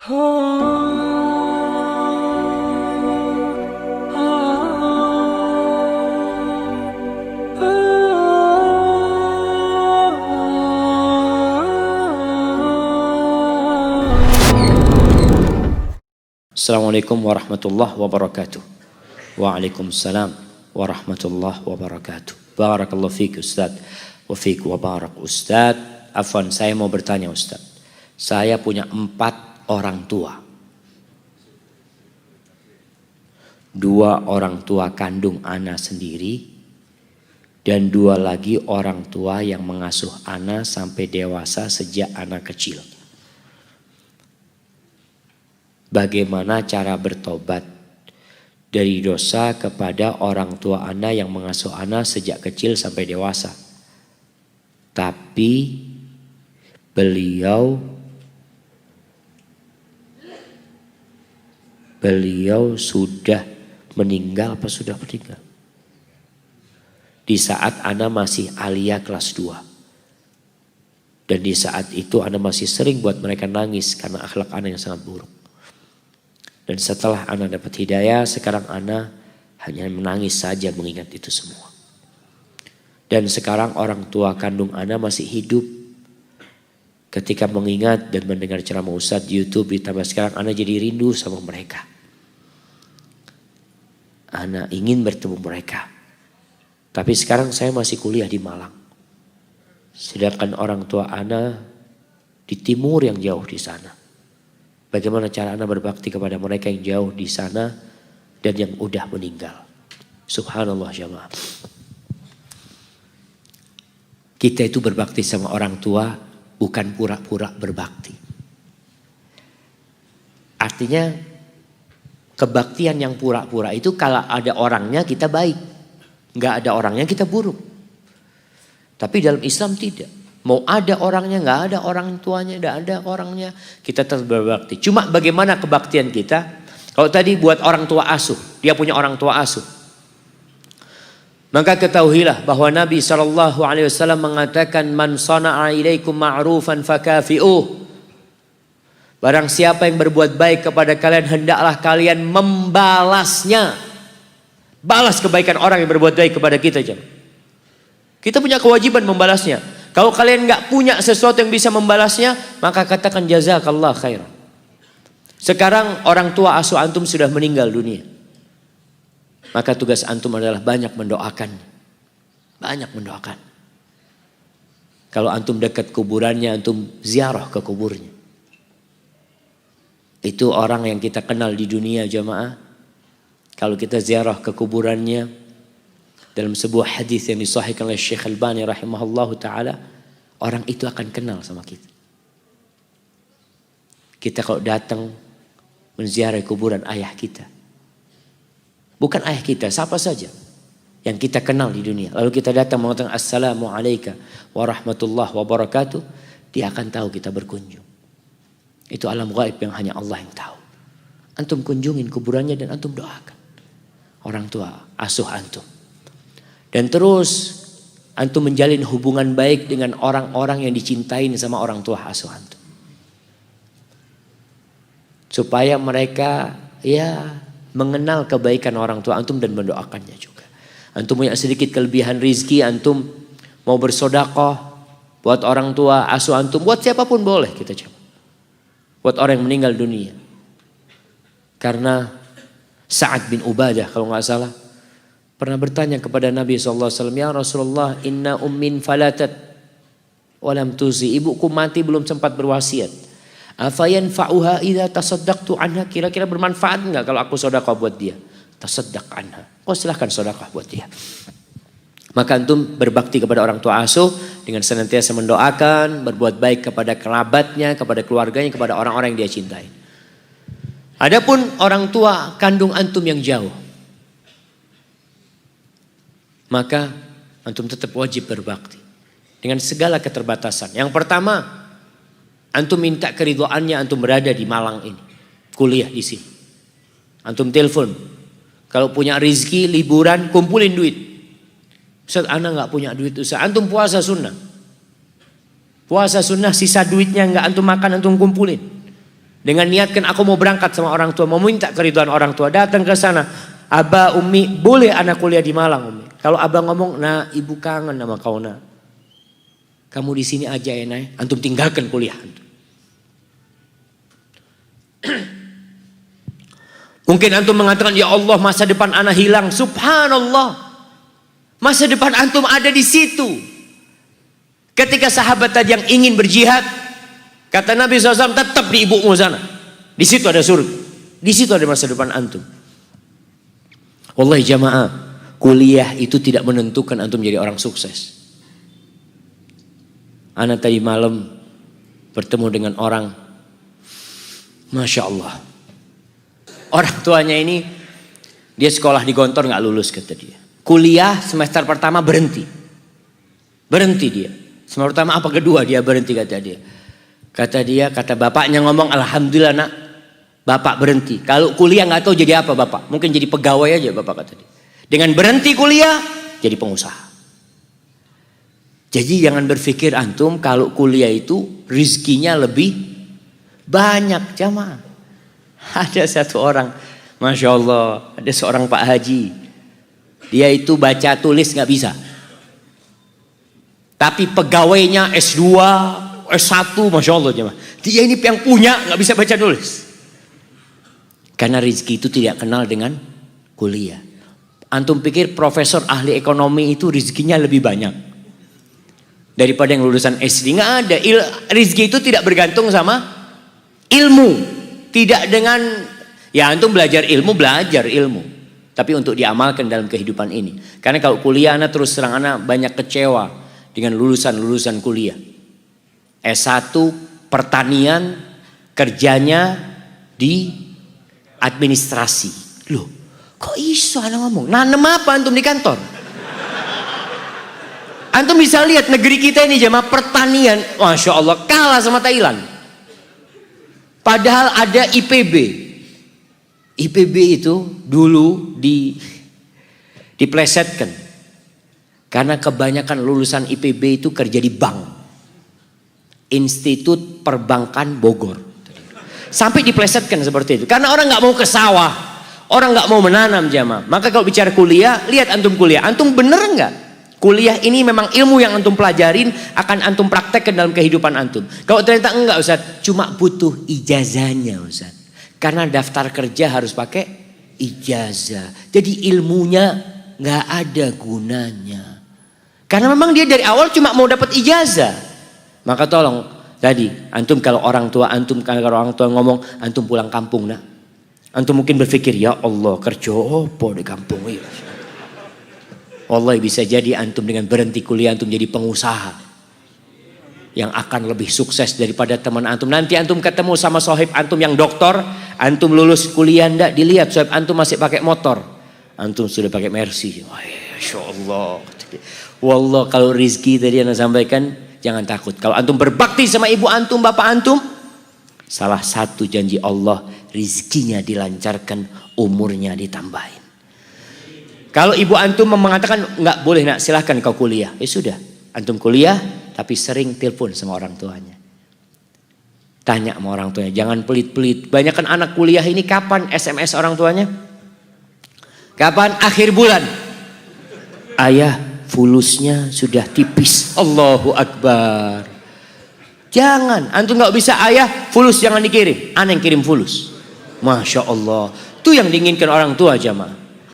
Assalamualaikum warahmatullahi wabarakatuh. Waalaikumsalam warahmatullahi wabarakatuh. Barakallahu fiik Ustaz. Wa fiik wa barak Ustaz. Afwan, saya mau bertanya Ustaz. Saya punya 4 orang tua. 2 orang tua kandung ana sendiri. Dan 2 lagi orang tua yang mengasuh ana sampai dewasa sejak ana kecil. Bagaimana cara bertobat dari dosa kepada orang tua ana yang mengasuh ana sejak kecil sampai dewasa. Tapi beliau sudah meninggal apa sudah meninggal? Di saat ana masih alia kelas 2. Dan di saat itu ana masih sering buat mereka nangis karena akhlak ana yang sangat buruk. Dan setelah ana dapat hidayah, sekarang ana hanya menangis saja mengingat itu semua. Dan sekarang orang tua kandung ana masih hidup. Ketika mengingat dan mendengar ceramah Ustadz di YouTube, ditambah sekarang ana jadi rindu sama mereka. Ana ingin bertemu mereka. Tapi sekarang saya masih kuliah di Malang. Sedangkan orang tua ana di timur yang jauh di sana. Bagaimana cara ana berbakti kepada mereka yang jauh di sana dan yang udah meninggal. Subhanallah jamaah. Kita itu berbakti sama orang tua bukan pura-pura berbakti. Artinya kebaktian yang pura-pura itu kalau ada orangnya kita baik. Nggak ada orangnya kita buruk. Tapi dalam Islam tidak. Mau ada orangnya, nggak ada orang tuanya, nggak ada orangnya, kita tetap berbakti. Cuma bagaimana kebaktian kita? Kalau tadi buat orang tua asuh, dia punya orang tua asuh. Maka ketahuilah bahwa Nabi SAW mengatakan, Man sana'a ilaikum ma'rufan fakafi'uh. Barang siapa yang berbuat baik kepada kalian, hendaklah kalian membalasnya. Balas kebaikan orang yang berbuat baik kepada kita. Kita punya kewajiban membalasnya. Kalau kalian nggak punya sesuatu yang bisa membalasnya, maka katakan jazakallah khairan. Sekarang orang tua asuh antum sudah meninggal dunia. Maka tugas antum adalah banyak mendoakan. Banyak mendoakan. Kalau antum dekat kuburannya, antum ziarah ke kuburnya. Itu orang yang kita kenal di dunia jamaah. Kalau kita ziarah ke kuburannya, dalam sebuah hadis yang disahihkan oleh Syekh Albani rahimahullahu taala, orang itu akan kenal sama kita. Kita kalau datang menziarahi kuburan ayah kita. Bukan ayah kita, siapa saja yang kita kenal di dunia. Lalu kita datang mengatakan assalamu alayka warahmatullahi wabarakatuh, dia akan tahu kita berkunjung. Itu alam gaib yang hanya Allah yang tahu. Antum kunjungin kuburannya dan antum doakan orang tua asuh antum. Dan terus antum menjalin hubungan baik dengan orang-orang yang dicintain sama orang tua asuh antum. Supaya mereka mengenal kebaikan orang tua antum dan mendoakannya juga. Antum punya sedikit kelebihan rizki, antum mau bersedekah buat orang tua asuh antum, buat siapapun boleh kita coba. Buat orang yang meninggal dunia. Karena Sa'ad bin Ubadah kalau nggak salah pernah bertanya kepada Nabi SAW, ya Rasulullah, inna ummin falatat walam tuzi. Ibuku mati belum sempat berwasiat. Afayan fa'uha idha tasaddaqtu anha. Kira-kira bermanfaat enggak kalau aku sedekah buat dia? Tasaddaq anha. Oh silahkan sedekah buat dia. Maka antum berbakti kepada orang tua asuh dengan senantiasa mendoakan, berbuat baik kepada kerabatnya, kepada keluarganya, kepada orang-orang yang dia cintai. Adapun orang tua kandung antum yang jauh, maka antum tetap wajib berbakti dengan segala keterbatasan. Yang pertama, antum minta keridhaannya, antum berada di Malang ini, kuliah di sini. Antum telepon, kalau punya rezeki liburan kumpulin duit. Ustaz, ana nggak punya duit Ustaz. Antum puasa sunnah, sisa duitnya nggak antum makan, antum kumpulin. Dengan niatkan aku mau berangkat sama orang tua, mau minta keriduan orang tua, datang ke sana. Abah, Umi, boleh anak kuliah di Malang, Umi. Kalau abah ngomong, nah ibu kangen sama kau nak. Kamu di sini aja ya Nay, antum tinggalkan kuliah. Mungkin antum mengatakan, ya Allah masa depan anak hilang. Subhanallah, masa depan antum ada di situ. Ketika sahabat tadi yang ingin berjihad, kata Nabi SAW, tetap di ibumu sana. Di situ ada surga. Di situ ada masa depan antum. Wallahi jamaah, kuliah itu tidak menentukan antum jadi orang sukses. Ana tadi malam bertemu dengan orang, Masya Allah. Orang tuanya ini, dia sekolah di Gontor gak lulus kata dia. Kuliah semester pertama berhenti. Berhenti dia. Semester pertama apa kedua dia berhenti kata dia. Kata bapaknya ngomong, alhamdulillah nak, bapak berhenti. Kalau kuliah gak tahu jadi apa bapak. Mungkin jadi pegawai aja bapak kata dia. Dengan berhenti kuliah, jadi pengusaha. Jadi jangan berpikir antum kalau kuliah itu rizkinya lebih banyak jamaah. Ada satu orang, Masya Allah, ada seorang Pak Haji. Dia itu baca tulis gak bisa. Tapi pegawainya S2, S1, Masya Allah jemaah. Dia ini yang punya gak bisa baca tulis. Karena rezeki itu tidak kenal dengan kuliah. Antum pikir profesor ahli ekonomi itu rezekinya lebih banyak daripada yang lulusan SD? Nggak ada. Rezeki itu tidak bergantung sama ilmu. Tidak dengan, ya antum belajar ilmu. Tapi untuk diamalkan dalam kehidupan ini. Karena kalau kuliah anak terus terang anak banyak kecewa dengan lulusan kuliah. S1 pertanian, kerjanya di administrasi. Loh, kok iso anak ngomong? Nanem apa antum di kantor? Antum bisa lihat negeri kita ini jemaah pertanian, Masya Allah kalah sama Thailand. Padahal ada IPB. IPB itu dulu diplesetkan. Karena kebanyakan lulusan IPB itu kerja di bank. Institut Perbankan Bogor. Sampai diplesetkan seperti itu. Karena orang gak mau ke sawah. Orang gak mau menanam jemaah. Maka kalau bicara kuliah, lihat antum kuliah. Antum bener gak? Kuliah ini memang ilmu yang antum pelajarin akan antum praktekkan dalam kehidupan antum. Kalau ternyata enggak Ustaz, cuma butuh ijazahnya Ustaz. Karena daftar kerja harus pakai ijazah. Jadi ilmunya enggak ada gunanya. Karena memang dia dari awal cuma mau dapat ijazah. Maka tolong tadi antum kalau orang tua ngomong antum pulang kampung nak. Antum mungkin berpikir ya Allah kerja apa di kampung ya. Wallahi bisa jadi antum dengan berhenti kuliah antum jadi pengusaha yang akan lebih sukses daripada teman antum. Nanti antum ketemu sama sohib antum yang doktor, antum lulus kuliah ndak dilihat sohib antum masih pakai motor, antum sudah pakai Mercy. Masya Allah. Wallah kalau rizki tadi yang sampaikan jangan takut. Kalau antum berbakti sama ibu antum, bapak antum, salah satu janji Allah rizkinya dilancarkan, umurnya ditambahin. Kalau ibu antum mengatakan nggak boleh nak silahkan kau kuliah, ya sudah antum kuliah tapi sering telepon sama orang tuanya, tanya sama orang tuanya, jangan pelit-pelit. Banyak kan anak kuliah ini kapan SMS orang tuanya? Kapan? Akhir bulan. Ayah fulusnya sudah tipis. Allahu Akbar. Jangan, antum nggak bisa ayah fulus jangan dikirim, aneh yang kirim fulus. Masya Allah, itu yang diinginkan orang tua jamaah.